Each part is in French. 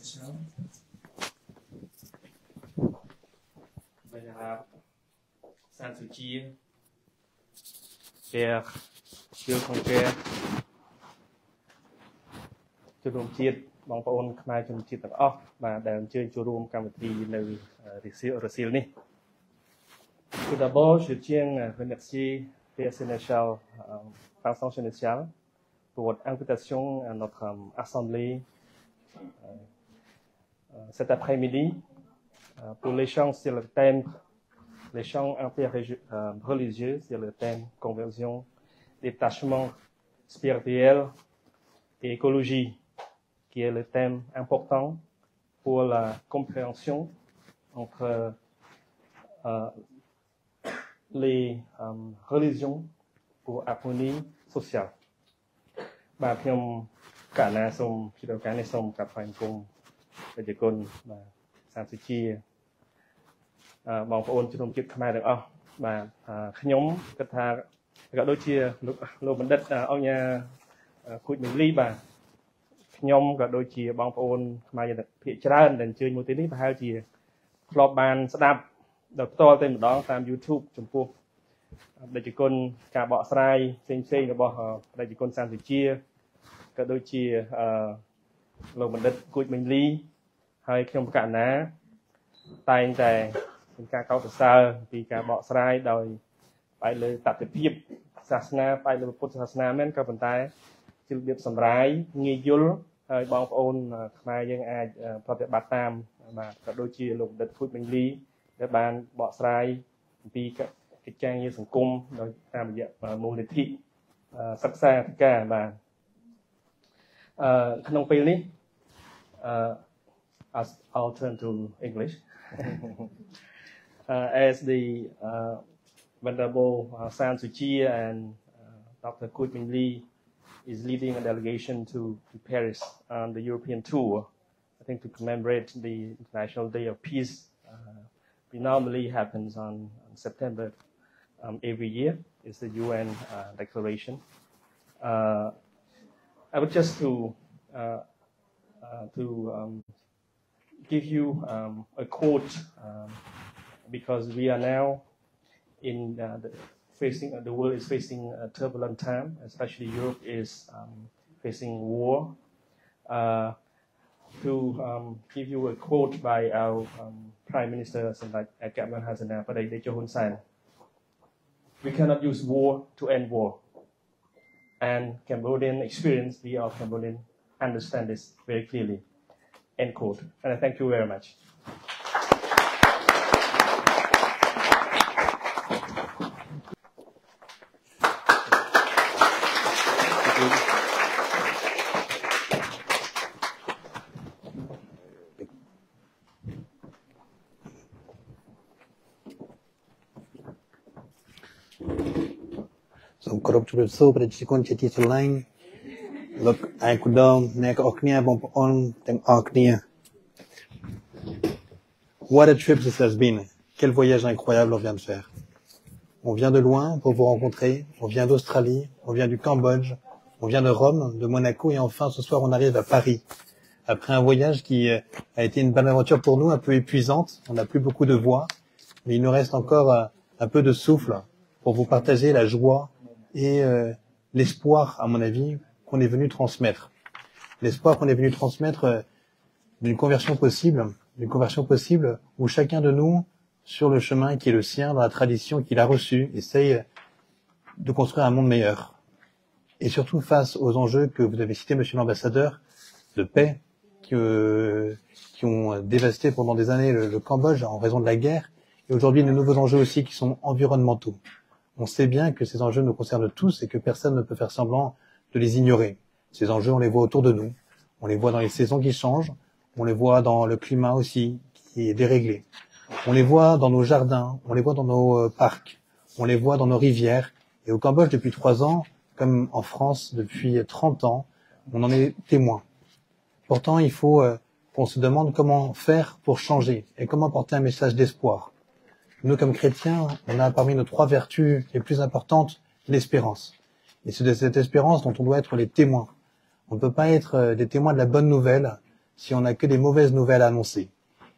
Sénéchal, Bénérabe, Saint-Souci, Père, Dieu son Père, Chúaរួមជាតិបងប្អូនខ្មែរជំនឿជាតិទាំងអស់បាទដែលអញ្ជើញចូលរួមកម្មវិធីនៅរសៀលនេះ Tout d'abord, je tiens à remercier Père Sénéchal, Vincent Sénéchal, pour votre invitation à notre assemblée cet après-midi pour l'échange sur le thème, l'échange interreligieux sur le thème conversion, détachement spirituel et écologie, qui est le thème important pour la compréhension entre les religions pour harmonie sociale. បាទខ្ញុំកណ្ណាសូមជម្រាបការនេះសូមកាត់ផ្សាយអង្គមប្រជាជនបាទសាមសុជាបងប្អូនជំនុំជាតិខ្មែរទាំងអស់បាទខ្ញុំគិតថាក៏ដូចជាលោកបណ្ឌិតអង្គញាគូចមីលីបាទខ្ញុំក៏ដូចជាបងប្អូនខ្មែរភាគច្រើនដែលអញ្ជើញមកទីនេះប្រហែលជាធ្លាប់បានស្ដាប់ដល់ផ្ទាល់តែម្ដងតាម YouTube ចំពោះប្រជាជនការបកស្រាយផ្សេងៗរបស់ប្រជាជនសាមសុជាក៏ដូចជាលោកបណ្ឌិតគូចមីលីហើយខ្ញុំកណ្ណាតែងតែមានការកោតសរសើរពីការបកស្រាយដោយផ្អែកលើតថភាពសាសនាផ្អែកលើពុទ្ធសាសនាមែនក៏ប៉ុន្តែជារបៀបសម្រាយងាយយល់ហើយបងប្អូនខ្មែរយើងអាចប្រតិបត្តិតាមបាទក៏ដូចជាលោកបណ្ឌិតគូចមីលីដែលបានបកស្រាយអំពីកិច្ចការងារសង្គមដោយតាមរយៈមូលនិធិសិក្សាធិការបាទក្នុងពេលនេះI'll turn to English as the Venerable San Suu Kyi and Dr. Koot Min Lee is leading a delegation to Paris on the European tour, I think to commemorate the International Day of Peace. It normally happens on September every year. It's the UN declaration. I would just to give you a quote because we are now in the world is facing a turbulent time, especially Europe is facing war. To give you a quote by our Prime Minister Agama Hasana Pradejo Hun Sen. We cannot use war to end war. And Cambodian experience, we of Cambodian understand this very clearly. End quote. And I thank you very much. So, corrupt with so, but it's going to teach a line. Look, I could down, neck Oknia, bump on, then Oknia. What a trip this has been. Quel voyage incroyable on vient de faire. On vient de loin pour vous rencontrer. On vient d'Australie, on vient du Cambodge, on vient de Rome, de Monaco, et enfin, ce soir, on arrive à Paris. Après un voyage qui a été une belle aventure pour nous, un peu épuisante. On n'a plus beaucoup de voix, mais il nous reste encore un peu de souffle pour vous partager la joie et l'espoir, à mon avis, qu'on est venu transmettre. L'espoir qu'on est venu transmettre d'une conversion possible où chacun de nous, sur le chemin qui est le sien, dans la tradition qu'il a reçue, essaye de construire un monde meilleur. Et surtout face aux enjeux que vous avez cités, monsieur l'ambassadeur, de paix, qui ont dévasté pendant des années le Cambodge en raison de la guerre, et aujourd'hui de nouveaux enjeux aussi qui sont environnementaux. On sait bien que ces enjeux nous concernent tous et que personne ne peut faire semblant de les ignorer. Ces enjeux, on les voit autour de nous. On les voit dans les saisons qui changent. On les voit dans le climat aussi, qui est déréglé. On les voit dans nos jardins. On les voit dans nos parcs. On les voit dans nos rivières. Et au Cambodge, depuis 3 ans, comme en France depuis 30 ans, on en est témoin. Pourtant, il faut qu'on se demande comment faire pour changer et comment porter un message d'espoir. Nous, comme chrétiens, on a parmi nos 3 vertus les plus importantes l'espérance. Et c'est de cette espérance dont on doit être les témoins. On ne peut pas être des témoins de la bonne nouvelle si on n'a que des mauvaises nouvelles à annoncer.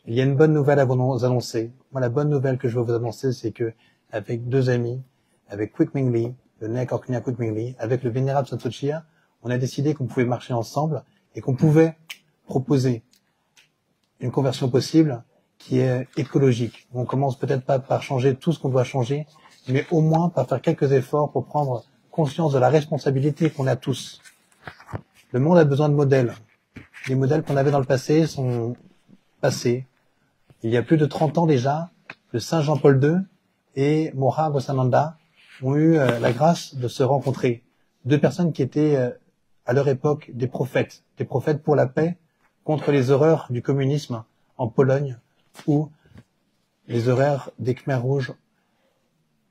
Il y a une bonne nouvelle à vous annoncer. Moi, la bonne nouvelle que je veux vous annoncer, c'est que avec 2 amis, avec Kwik Ming Lee, le Nek Orkneyar Kwik Ming Lee, avec le vénérable Santo Chia, on a décidé qu'on pouvait marcher ensemble et qu'on pouvait proposer une conversion possible qui est écologique. On commence peut-être pas par changer tout ce qu'on doit changer, mais au moins par faire quelques efforts pour prendre conscience de la responsabilité qu'on a tous. Le monde a besoin de modèles. Les modèles qu'on avait dans le passé sont passés. Il y a plus de 30 ans déjà, le Saint Jean-Paul II et Moha Ghosananda ont eu la grâce de se rencontrer. 2 personnes qui étaient à leur époque des prophètes pour la paix contre les horreurs du communisme en Pologne ou les horreurs des Khmers rouges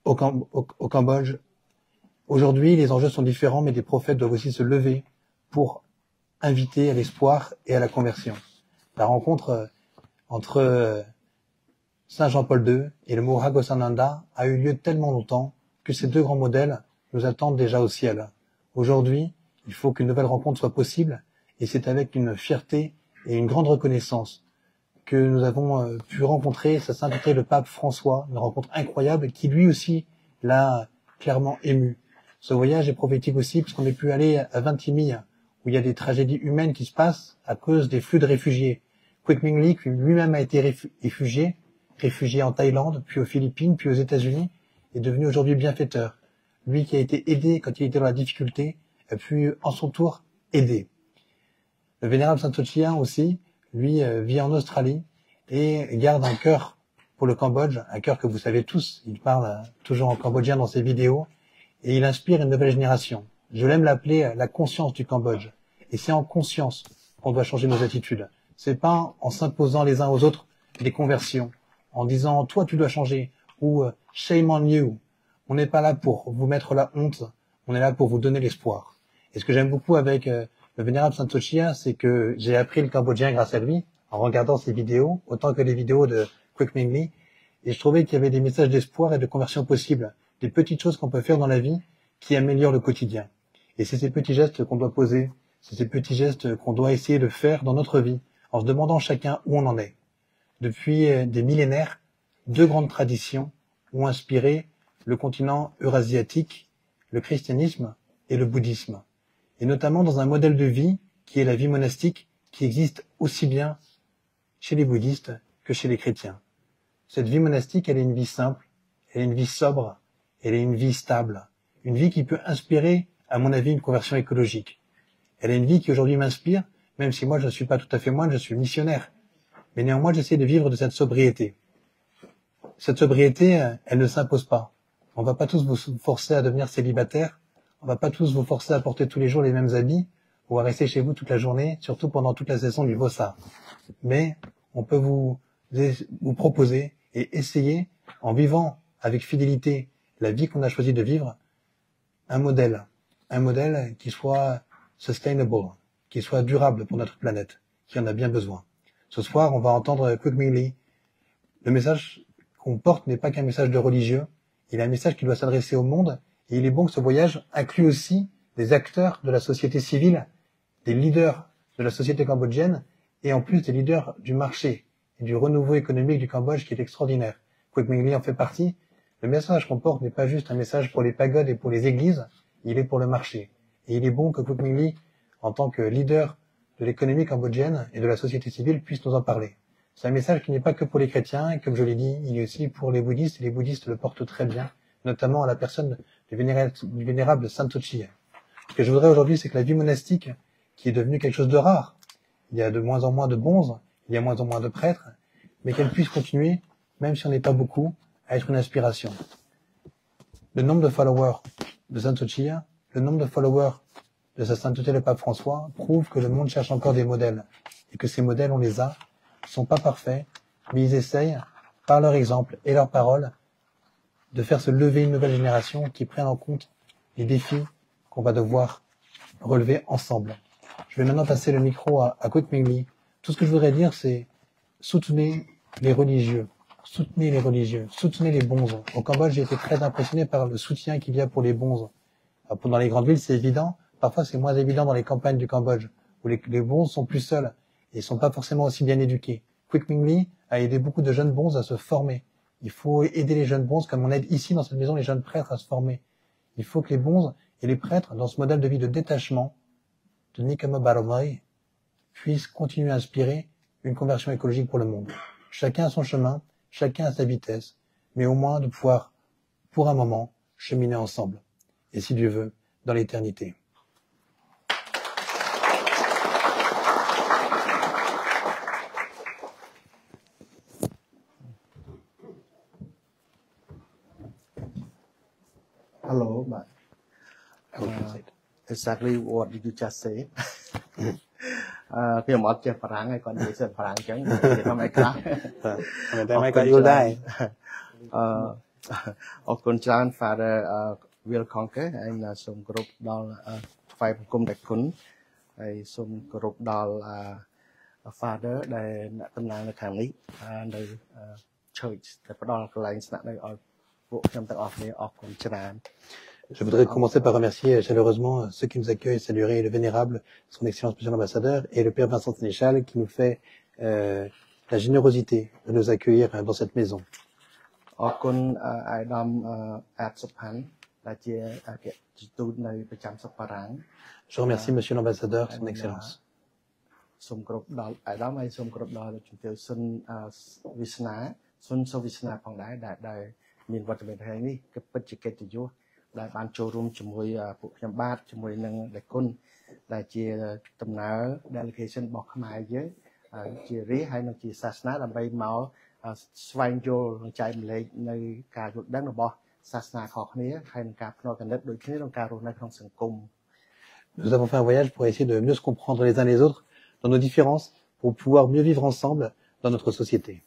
au Cambodge. Aujourd'hui, les enjeux sont différents, mais des prophètes doivent aussi se lever pour inviter à l'espoir et à la conversion. La rencontre entre Saint Jean-Paul II et le Moha Ghosananda a eu lieu tellement longtemps que ces 2 grands modèles nous attendent déjà au ciel. Aujourd'hui, il faut qu'une nouvelle rencontre soit possible, et c'est avec une fierté et une grande reconnaissance que nous avons pu rencontrer Sa Sainteté le Pape François, une rencontre incroyable qui lui aussi l'a clairement ému. Ce voyage est prophétique aussi parce qu'on est pu aller à Ventimille, où il y a des tragédies humaines qui se passent à cause des flux de réfugiés. Kwik Ming Lee, qui lui-même a été réfugié en Thaïlande, puis aux Philippines, puis aux États-Unis, est devenu aujourd'hui bienfaiteur. Lui qui a été aidé quand il était dans la difficulté, a pu en son tour aider. Le vénérable Santo Chia aussi, lui, vit en Australie et garde un cœur pour le Cambodge, un cœur que vous savez tous. Il parle toujours en cambodgien dans ses vidéos et il inspire une nouvelle génération. Je l'aime l'appeler la conscience du Cambodge. Et c'est en conscience qu'on doit changer nos attitudes. C'est pas en s'imposant les uns aux autres des conversions, en disant toi tu dois changer ou shame on you. On n'est pas là pour vous mettre la honte, on est là pour vous donner l'espoir. Et ce que j'aime beaucoup avec le vénérable Santo Chia, c'est que j'ai appris le cambodgien grâce à lui, en regardant ses vidéos, autant que les vidéos de Kwik Ming Lee, et je trouvais qu'il y avait des messages d'espoir et de conversion possibles, des petites choses qu'on peut faire dans la vie qui améliorent le quotidien. Et c'est ces petits gestes qu'on doit poser, c'est ces petits gestes qu'on doit essayer de faire dans notre vie, en se demandant chacun où on en est. Depuis des millénaires, 2 grandes traditions ont inspiré le continent eurasiatique, le christianisme et le bouddhisme. Et notamment dans un modèle de vie qui est la vie monastique, qui existe aussi bien chez les bouddhistes que chez les chrétiens. Cette vie monastique, elle est une vie simple, elle est une vie sobre, elle est une vie stable, une vie qui peut inspirer, à mon avis, une conversion écologique. Elle est une vie qui aujourd'hui m'inspire, même si moi je ne suis pas tout à fait moine, je suis missionnaire. Mais néanmoins, j'essaie de vivre de cette sobriété. Cette sobriété, elle ne s'impose pas. On va pas tous vous forcer à devenir célibataire, on va pas tous vous forcer à porter tous les jours les mêmes habits, ou à rester chez vous toute la journée, surtout pendant toute la saison du Vossa. Mais on peut vous proposer et essayer, en vivant avec fidélité la vie qu'on a choisi de vivre, un modèle qui soit sustainable, qui soit durable pour notre planète, qui en a bien besoin. Ce soir, on va entendre Kwik Ming Lee. Le message qu'on porte n'est pas qu'un message de religieux, il est un message qui doit s'adresser au monde, et il est bon que ce voyage inclue aussi des acteurs de la société civile, des leaders de la société cambodgienne, et en plus des leaders du marché et du renouveau économique du Cambodge qui est extraordinaire. Kwik Ming Lee en fait partie. Le message qu'on porte n'est pas juste un message pour les pagodes et pour les églises, il est pour le marché. Et il est bon que Kwik Ming Lee, en tant que leader de l'économie cambodgienne et de la société civile, puisse nous en parler. C'est un message qui n'est pas que pour les chrétiens, et comme je l'ai dit, il est aussi pour les bouddhistes, et les bouddhistes le portent très bien, notamment à la personne du vénérable Santo Chia. Ce que je voudrais aujourd'hui, c'est que la vie monastique, qui est devenue quelque chose de rare, il y a de moins en moins de bonzes, il y a de moins en moins de prêtres, mais qu'elle puisse continuer, même si on n'est pas beaucoup, à être une inspiration. Le nombre de followers de Santo Chia, le nombre de followers de Sa Sainteté le Pape François prouve que le monde cherche encore des modèles, et que ces modèles, on les a, ils sont pas parfaits, mais ils essayent, par leur exemple et leurs paroles, de faire se lever une nouvelle génération qui prenne en compte les défis qu'on va devoir relever ensemble. Je vais maintenant passer le micro à Kwik Ming Lee. Tout ce que je voudrais dire, c'est soutenez les religieux, soutenez les bonzes. Au Cambodge, j'ai été très impressionné par le soutien qu'il y a pour les bonzes. Dans les grandes villes, c'est évident. Parfois, c'est moins évident dans les campagnes du Cambodge, où les bonzes sont plus seuls. ils sont pas forcément aussi bien éduqués. Quick Mingli a aidé beaucoup de jeunes bons à se former. Il faut aider les jeunes bons comme on aide ici dans cette maison les jeunes prêtres à se former. Il faut que les bons et les prêtres, dans ce modèle de vie de détachement, de Nikama Baromai, puissent continuer à inspirer une conversion écologique pour le monde. Chacun a son chemin, chacun a sa vitesse, mais au moins de pouvoir, pour un moment, cheminer ensemble. Et si Dieu veut, dans l'éternité. Hello, but I will translate. exactly what did you just say? ខ្ញុំអត់ចេះបារាំងហើយគាត់និយាយសិនបារាំងអញ្ចឹងនិយាយថាម៉េចខ្លះ តែមិនក៏យល់ដែរ អរគុណច្រើន Father Will Conquer ហើយសូមគោរពដល់ថ្វាយបង្គំដល់គុណហើយសូមគោរពដល់ Father ដែលអ្នកតំណាងនៅខាងនេះនៅ Church ដែលផ្ដល់កន្លែងស្នាក់នៅឲ្យពួកខ្ញុំទាំងអស់គ្នាអរគុណច្រើន Je voudrais commencer par remercier chaleureusement ceux qui nous accueillent, saluer le vénérable, son excellence monsieur l'ambassadeur, et le père Vincent Sénéchal qui nous fait la générosité de nous accueillir dans cette maison. Je remercie monsieur l'ambassadeur, son excellence. Nous avons fait un voyage pour essayer de mieux se comprendre les uns les autres dans nos différences, pour pouvoir mieux vivre ensemble dans notre société.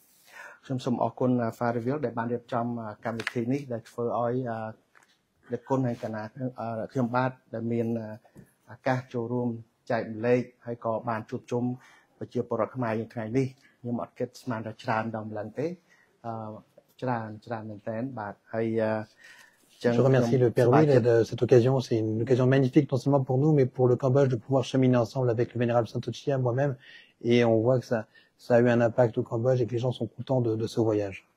Je remercie le Père Will de cette occasion. C'est une occasion magnifique, non seulement pour nous, mais pour le Cambodge, de pouvoir cheminer ensemble avec le vénérable Saint-Ochia, moi-même. Et on voit que ça a eu un impact au Cambodge et que les gens sont contents de ce voyage.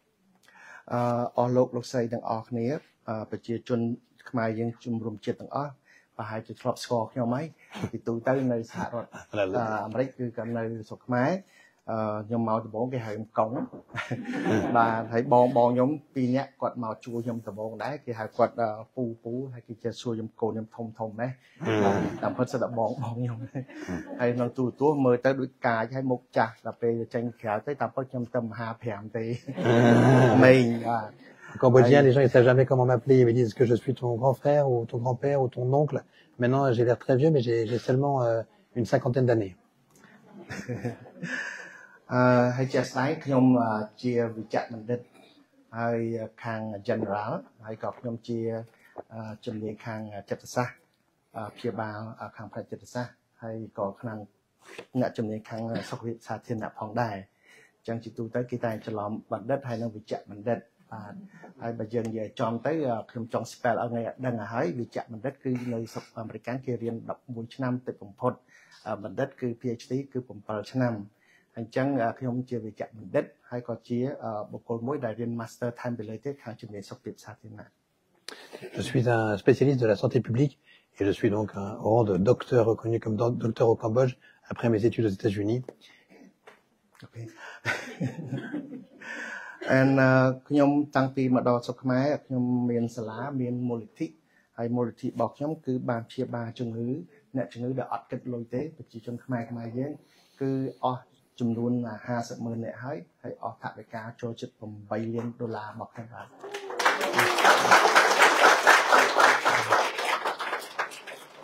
En cambodgien, les gens ne savent jamais comment m'appeler. Ils me disent que je suis ton grand frère ou ton grand-père ou ton oncle. Maintenant, j'ai l'air très vieux, mais j'ai seulement une cinquantaine d'années. General ហើយបើយើងនិយាយចំទៅខ្ញុំចង់ spell ឲ្យអ្នកដឹងហើយវិជ្ជបណ្ឌិតគឺនៅស្រុកអាមេរិកគេរៀន11ឆ្នាំទៅបំផុតបណ្ឌិតគឺ PhD គឺ7ឆ្នាំអញ្ចឹងខ្ញុំជាវិជ្ជបណ្ឌិតហើយក៏ជាបុគ្គលមួយដែលរៀន Master Time Delay ទេខាងជំនាញសុខភាពសាធារណៈ Je suis un spécialiste de la santé publique et je suis donc au rang de docteur reconnu comme docteur au Cambodge après mes études aux États-Unis. Okay. And ខ្ញុំតាំងពីមកដល់ស្រុកខ្មែរខ្ញុំមានសាលាមានមូលនិធិហើយមូលនិធិរបស់ខ្ញុំគឺបានព្យាបាលជំងឺអ្នកជំងឺដែលអត់គិតលុយទេប្រជាជនខ្មែរយើងគឺអស់ចំនួន 50,000 នាក់ហើយអស់ថវិកាចូលជិត$8 លានរបស់ខ្ញុំបាទ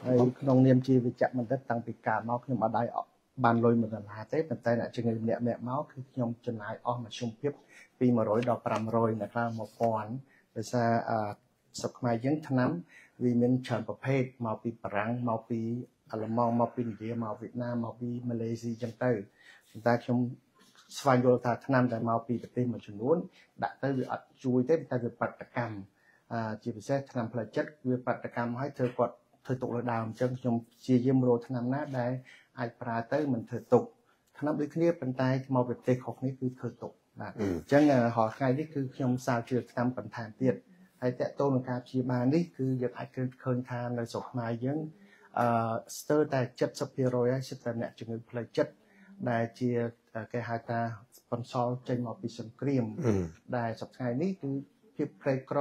ហើយក្នុងនាមជាវិជ្ជបណ្ឌិតតាំងពីកើតមកខ្ញុំអត់ដែរបានលុយ$1ទេប៉ុន្តែអ្នកជំងឺម្នាក់មកគឺខ្ញុំចំណាយអស់មធ្យមភាពពី100ដល់500អ្នកខ្លះ1000ដោយសារស្រុកខ្មែរយើងថ្នាំវាមានច្រើនប្រភេទមកពីបារាំងមកពីអាល្លឺម៉ង់មកពីឥណ្ឌាមកវៀតណាមមកពីម៉ាឡេស៊ីចឹងទៅប៉ុន្តែខ្ញុំស្វែងយល់ថាថ្នាំដែលមកពីប្រទេសមួយចំនួនដាក់ទៅវាអត់ជួយទេតែវាបាតកម្មជាពិសេសថ្នាំផ្លូវចិត្តវាបាតកម្មឲ្យធ្វើគាត់ធ្វើទុកលើដើមអញ្ចឹងខ្ញុំព្យាយាមរកថ្នាំណាដែលអាចប្រើទៅមិនធ្វើទុក nămដូចគ្នាប៉ុន្តែមកប្រទេសខុសគ្នាគឺធ្វើទុកបាទអញ្ចឹងរាល់ថ្ងៃនេះគឺខ្ញុំសាជាឆ្នាំបន្ថែមទៀតហើយតកតូននឹងការព្យាបាលនេះគឺយើងអាចឃើញថានៅស្រុកខ្មែរយើងស្ទើរតែ 70% ហើយសិតតែអ្នកជំងឺផ្លូវចិត្តដែលជាគេហៅថាបន្សល់ចេញមកពីសង្គ្រាមដែលសប្តាហ៍នេះគឺភាពក្រីក្រ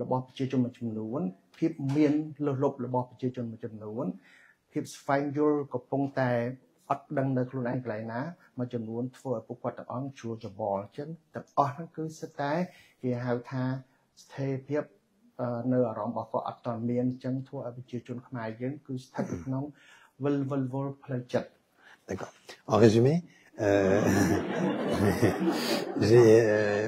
របស់ប្រជាជនមួយចំនួនភាពមានលើសលប់របស់ប្រជាជនមួយចំនួនភាពស្វែងយល់កំពុងតែអត់ដឹងនៅខ្លួនឯងកន្លែងណាមួយចំនួនធ្វើឲ្យពួកគាត់ទាំងអង្គជួលច្បល់អញ្ចឹងទាំងអស់ហ្នឹងគឺសិតតែគេហៅថាស្ថិរភាពនៅអារម្មណ៍របស់គាត់អត់តមានអញ្ចឹងធ្វើឲ្យប្រជាជនខ្មែរយើងគឺស្ថិតនៅក្នុងវិលផ្លូវចិត្ត D'accord. En résumé,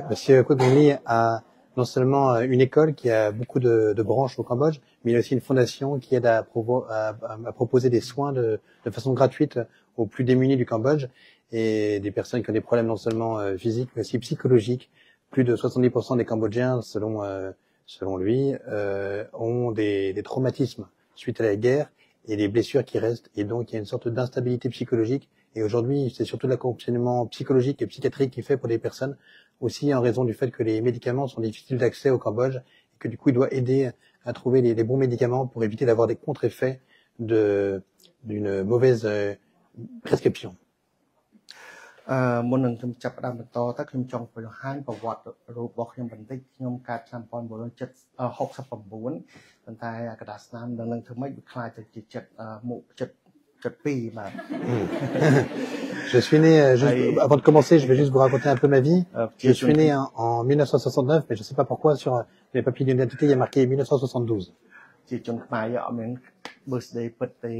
Monsieur Kodongli a non seulement une école qui a beaucoup de branches au Cambodge, mais il a aussi une fondation qui aide à proposer des soins de façon gratuite aux plus démunis du Cambodge et des personnes qui ont des problèmes non seulement physiques mais aussi psychologiques. Plus de 70% des Cambodgiens, selon lui, ont des traumatismes suite à la guerre et des blessures qui restent. Et donc, il y a une sorte d'instabilité psychologique. Et aujourd'hui, c'est surtout l'accompagnement psychologique et psychiatrique qui fait pour des personnes, aussi en raison du fait que les médicaments sont difficiles d'accès au Cambodge, et que du coup, il doit aider à trouver les bons médicaments pour éviter d'avoir des contre-effets d'une mauvaise prescription. មុននឹងខ្ញុំចាប់ផ្ដើមបន្តទៅខ្ញុំចង់បង្ហាញប្រវត្តិរបស់ខ្ញុំបន្តិចខ្ញុំកើតឆ្នាំ1969ប៉ុន្តែកដាស្នាមនឹងធ្វើម៉េចវាខ្លាចទៅជា72បាទ Je suis né, avant de commencer, je vais juste vous raconter un peu ma vie. Je suis né en 1969, mais je ne sais pas pourquoi sur les papiers d'identité il y a marqué 1972. ជាជនខ្មែរអត់មាន birthday ពិតទេ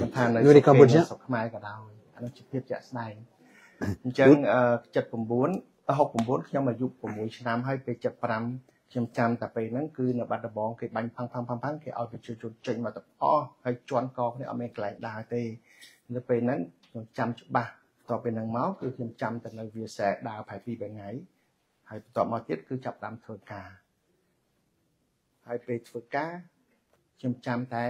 មិនថានៅ Nous les Cambodgiens ស្រុកខ្មែរក៏ដោយអានោះជាភាពជាក់ស្ដែងអញ្ចឹង69ខ្ញុំអាយុ6ឆ្នាំហើយពេល75ខ្ញុំចាំតែពេលហ្នឹងគឺនៅបាត់ដំបងគេបាញ់ផាំងគេឲ្យប្រជាជនចេញមកទាំងអស់ហើយជន់កគ្នាអត់មានកន្លែងដើរទេនៅពេលហ្នឹងខ្ញុំចាំច្បាស់តទៅពេលហ្នឹងមកគឺខ្ញុំចាំតែនៅវាសែដើរប្រហែល2 3ថ្ងៃហើយបន្ទាប់មកទៀតគឺចាប់ដើមធ្វើការហើយពេលធ្វើការខ្ញុំចាំតែ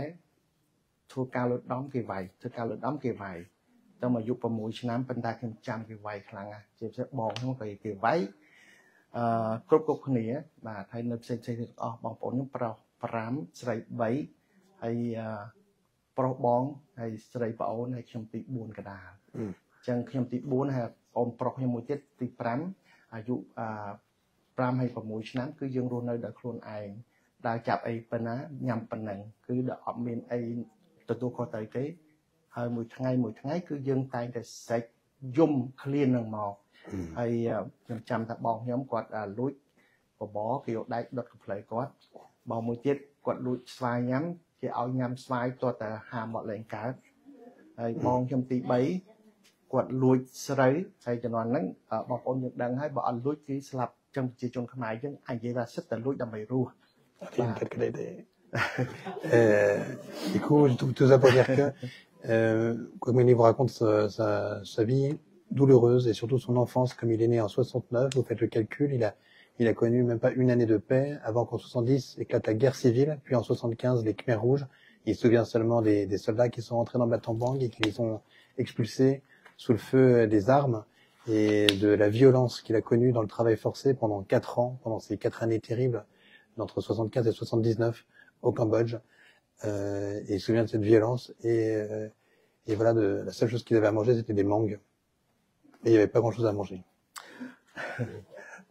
ធ្វើការលុយដំគេវាយទៅមកអាយុ6ឆ្នាំប៉ុន្តែខ្ញុំចាំគេវាយខ្លាំងណាស់ជាពិសេសបងខ្ញុំគេវាយគ្រប់គ្នាបាទហើយនៅផ្សេងទៀតអស់បងប្អូនខ្ញុំប្រុស5ស្រី3ហើយប្រុសបងហើយស្រីប្អូនហើយខ្ញុំទី4កដាលអញ្ចឹងខ្ញុំទី4ហើយប្អូនប្រុសខ្ញុំមួយទៀតទី5អាយុ5ហើយ6ឆ្នាំគឺយើងរស់នៅដោយខ្លួនឯងដើរចាប់អីប៉ុណ្ណាញ៉ាំប៉ុណ្ណឹងគឺដល់អត់មានអីទទួលខុសត្រូវទេហើយមួយថ្ងៃគឺយើងតែងតែសេចយំឃ្លាននឹងមកហើយខ្ញុំចាំថាបងខ្ញុំគាត់លួចបបរគេយកដែកដុតកំ plei គាត់បងមួយទៀតគាត់លួចស្វាយញ៉ាំគេឲ្យញ៉ាំស្វាយទាល់តែហាមកលែងកើតហើយបងខ្ញុំទី3គាត់លួចស្រូវហើយជំនាន់ហ្នឹងបងប្អូនយើងដឹងហើយបើអត់លួចគឺស្លាប់ចឹងប្រជាជនខ្មែរយើងអាចនិយាយថាសិតតែលួចដើម្បីរស់ Du coup, tout ça pour dire que comme il vous raconte sa vie douloureuse et surtout son enfance, comme il est né en 69, vous faites le calcul, il a connu même pas une année de paix avant qu'en 70 éclate la guerre civile, puis en 75 les Khmers rouges. Il se souvient seulement des soldats qui sont rentrés dans Battambang et qui les ont expulsés sous le feu des armes et de la violence qu'il a connue dans le travail forcé pendant 4 ans, pendant ces 4 années terribles d'entre 75 et 79 au Cambodge. Et il se souvient de cette violence et voilà, la seule chose qu'ils avaient à manger, c'était des mangues. Et il n'y avait pas grand-chose à manger.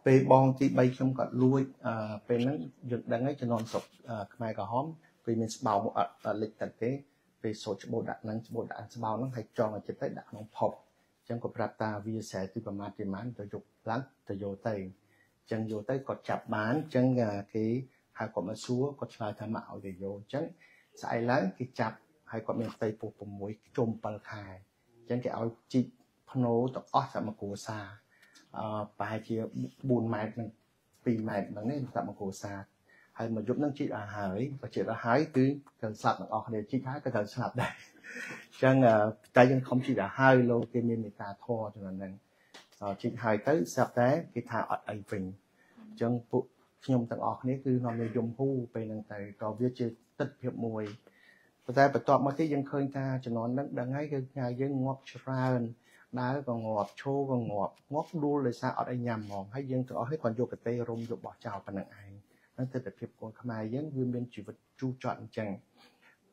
ពេលបងទី3ខ្ញុំគាត់លួចពេលហ្នឹងយើងដឹងហើយជំនាន់ស្រុកខ្មែរក្រហមពេលមានស្បោមកអត់លិចទឹកទេពេលសូត្រច្បូតដាក់ហ្នឹងច្បូតដាក់ស្បោហ្នឹងហើយចងឲ្យចិត្តទៅដាក់ក្នុងផុកអញ្ចឹងគាត់ប្រាប់តាវាស្រែទីប្រមាណទៅយកឡើងទៅយកទៅអញ្ចឹងយកទៅគាត់ចាប់បានអញ្ចឹងគេហៅគាត់មកសួរគាត់ឆ្លើយថាមកឲ្យទៅយកអញ្ចឹងស្អែកឡើងគេចាប់ហើយគាត់មានផ្ទៃពោះ6ជុំ7ខែអញ្ចឹងគេឲ្យជីកភ្នោទាំងអស់តាមគ្រួសារប្រហែលជា4ម៉ែត្រនិង2ម៉ែត្រហ្នឹងនេះតាមគ្រួសារហើយមកយប់ហ្នឹងជីកឲ្យហើយបើជីកឲ្យហើយគឺត្រូវស្លាប់ទាំងអស់គ្នាជីកហើយក៏ត្រូវស្លាប់ដែរអញ្ចឹងតែយើងខំជីកឲ្យហើយលោកគេមានមេត្តាធម៌ចំណហ្នឹងជីកហើយទៅស្រាប់តែគេថាអត់អីវិញអញ្ចឹងពួកខ្ញុំទាំងអស់គ្នាគឺនាំគ្នាយំហ៊ូពេលហ្នឹងទៅក៏វាជាទិដ្ឋភាពមួយប៉ុន្តែបន្ទាប់មកទៀតយើងឃើញថាជំនាន់ហ្នឹងដឹងហើយគឺផ្ញើយើងងាប់ច្រើន ដើរក៏ងាប់ឈោក៏ងាប់ងប់ដួលដោយសារអត់អីញ៉ាំហ្មងហើយយើងទាំងអស់ឲ្យគាត់យកកទេរុំយកបោះចោលប៉ុណ្្នឹងឯងហ្នឹងទិដ្ឋភាពកូនខ្មែរយើងវាមានជីវិតជូរចត់អញ្ចឹង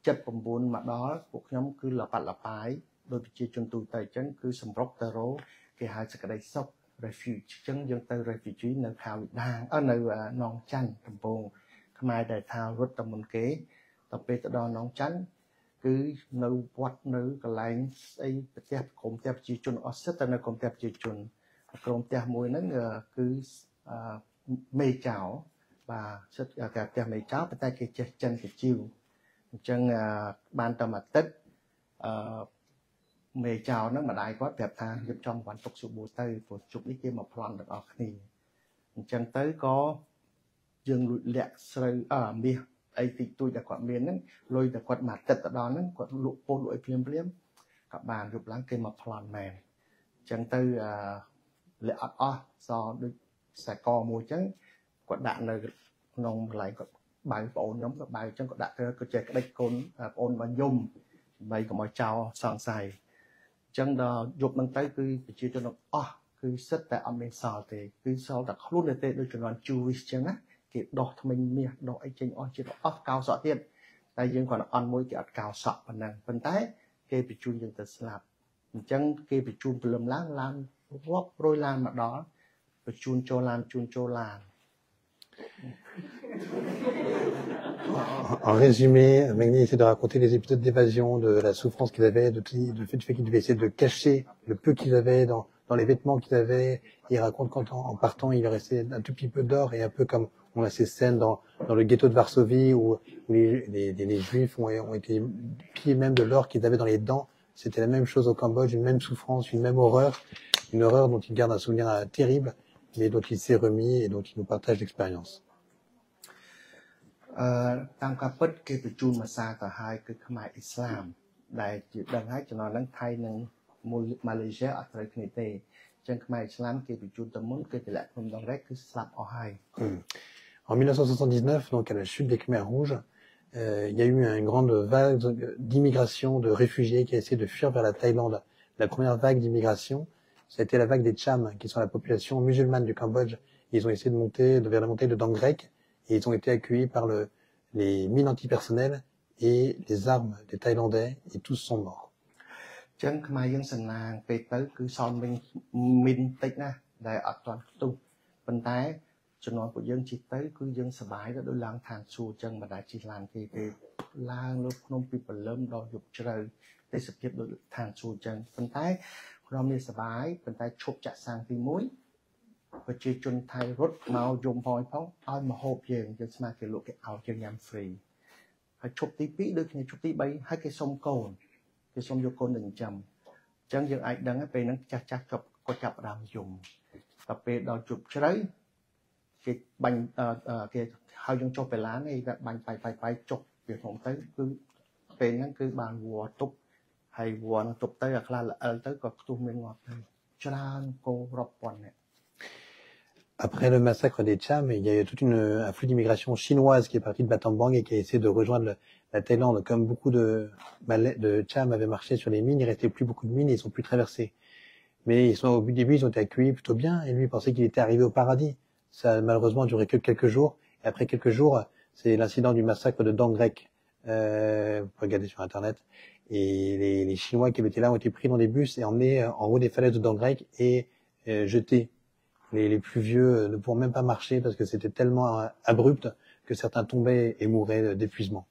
79មកដល់ពួកខ្ញុំគឺលបាត់លបាយដោយប្រជាជនទូទៅអញ្ចឹងគឺសម្រុកទៅរកគេហៅសេចក្តីសុខ refuge អញ្ចឹងយើងទៅ refugee នៅខាងវិដានៅនងច័ន្ទកំពង់ខ្មែរដែលថារត់ទៅមុនគេដល់ពេលទៅដល់នងច័ន្ទគឺនៅវត្តនៅកន្លែងស្អីប្រទេសក្រុមផ្ទះប្រជាជនអស់សិតទៅនៅក្រុមផ្ទះប្រជាជនក្រុមផ្ទះមួយហ្នឹងគឺមេចៅបាទសិតគេផ្ទះមេចៅប៉ុន្តែគេចេះចិនគេជីវអញ្ចឹងបានតែមួយទឹកមេចៅហ្នឹងម្ដាយគាត់ប្រាប់ថារៀបចំវ៉ាន់ទុកសុបួរទៅព្រោះជប់នេះគេមកប្លន់ទាំងអស់គ្នាអញ្ចឹងទៅក៏យើងលួចលាក់ស្រូវមាសអីតិចតួចដែលគាត់មានហ្នឹងលុយតែគាត់មកទឹកទៅដល់ហ្នឹងគាត់លក់ពោលលក់ឲ្យភ្លាមក៏បានយប់ឡើងគេមកប្លន់មែនអញ្ចឹងទៅលាក់អត់អស់សដូចខ្សែកមួយអញ្ចឹងគាត់ដាក់នៅក្នុងកន្លែងគាត់បៅប្អូនខ្ញុំក៏បៅអញ្ចឹងគាត់ដាក់ទៅគាត់ចេះក្តិចកូនប្អូនរបស់ខ្ញុំដើម្បីកុំឲ្យចោលសង្ស័យអញ្ចឹងដល់យប់ហ្នឹងទៅគឺប្រជាជនអស់គឺសិតតែអត់មានសល់ទេគឺសល់តែខ្លួនទេដូចជំនាន់ Jewish អញ្ចឹងណាគេដោះថ្មិញមាសដោះអីចេញអស់ជាតិអស់កោសក់ទៀតតែយើងគាត់អន់មួយគេអត់កោសក់ប៉ុណ្ណឹងប៉ុន្តែគេបញ្ជូនយើងទៅស្លាប់អញ្ចឹងគេបញ្ជូនព្រលឹមឡើងរាប់រយឡានមកដល់បញ្ជូនចូលឡានជូនចូលឡាន En résumé, Megni essaie de raconter les épisodes d'évasion, de la souffrance qu'ils avaient, du fait qu'ils devaient essayer de cacher le peu qu'ils avaient dans les vêtements qu'ils avaient. Il raconte quand en partant, il restait un tout petit peu d'or et un peu comme on a ces scènes dans le ghetto de Varsovie où les Juifs ont été pillés même de l'or qu'ils avaient dans les dents. C'était la même chose au Cambodge, une même souffrance, une même horreur, une horreur dont il garde un souvenir terrible, mais dont il s'est remis et dont il nous partage l'expérience. តាមការពិតគេបញ្ជូនមកសាទៅហើយគឺខ្មែរអ៊ីស្លាមដែលជាដឹងហើយចំណងហ្នឹងថៃនិងម៉ាឡេស៊ីអត់ត្រូវគ្នាទេអញ្ចឹងខ្មែរអ៊ីស្លាមគេបញ្ជូនទៅមុនគេទម្លាក់ក្នុងដងរែកគឺស្លាប់អស់ហើយ En 1979, donc à la chute des Khmers rouges, il y a eu une grande vague d'immigration de réfugiés qui a essayé de fuir vers la Thaïlande. La première vague d'immigration, ça a été la vague des Cham, qui sont la population musulmane du Cambodge. Ils ont essayé de monter vers la montée de Dang Rek et ils ont été accueillis par les mines antipersonnelles et les armes des Thaïlandais et tous sont morts. ចឹងខ្មែរយើងសំណាងពេលទៅគឺសល់មីនតិចណាស់ដែលអត់ទាន់ផ្ទុះប៉ុន្តែជំនាន់ពួកយើងជិះទៅគឺយើងសប្បាយទៅដោយឡើងឋានសួគ៌ចឹងមិនដែលជិះឡានគេទេឡើងលើភ្នំពីព្រលឹមដល់យប់ជ្រៅទេសភាពដូចឋានសួគ៌ចឹងប៉ុន្តែខ្ញុំមានសប្បាយប៉ុន្តែឈប់ចាក់សាំងទី1ប្រជាជនថៃរត់មកយំផងឲ្យមកហូបយើងស្មានគេលក់គេឲ្យយើងញ៉ាំ free ហើយឈប់ទី2ដូចគ្នាឈប់ទី3ហើយគេសុំកូនគេសុំយកកូនទៅចិញ្ចឹមអញ្ចឹងយើងអាចដឹងពេលហ្នឹងចាស់គាត់ចាប់ដើមយំដល់ពេលដល់ជប់ជ្រៅគេបាញ់គេហៅយើងចុះទៅឡានឯងបាញ់បាយចុះវាក្នុងទៅគឺពេលហ្នឹងគឺបានវัวទប់ហើយវัวនឹងទប់ទៅអាខ្លះល្អិលទៅក៏ខ្ទុះមានងាប់ទៅច្រើនគោរាប់ពាន់នាក់ Après le massacre des Cham, il y a eu toute un flux d'immigration chinoise qui est partie de Battambang et qui a essayé de rejoindre la Thaïlande. Comme beaucoup de Cham avaient marché sur les mines, il restait plus beaucoup de mines et ils ont pu traverser. Mais au début, ils ont été accueillis plutôt bien et lui il pensait qu'il était arrivé au paradis. Ça a malheureusement duré que quelques jours. Et après quelques jours, c'est l'incident du massacre de Dang Rek. Vous pouvez regarder sur Internet. Et les Chinois qui étaient là ont été pris dans des bus et emmenés en haut des falaises de Dang Rek et jetés. Les plus vieux ne pourront même pas marcher parce que c'était tellement abrupt que certains tombaient et mouraient d'épuisement.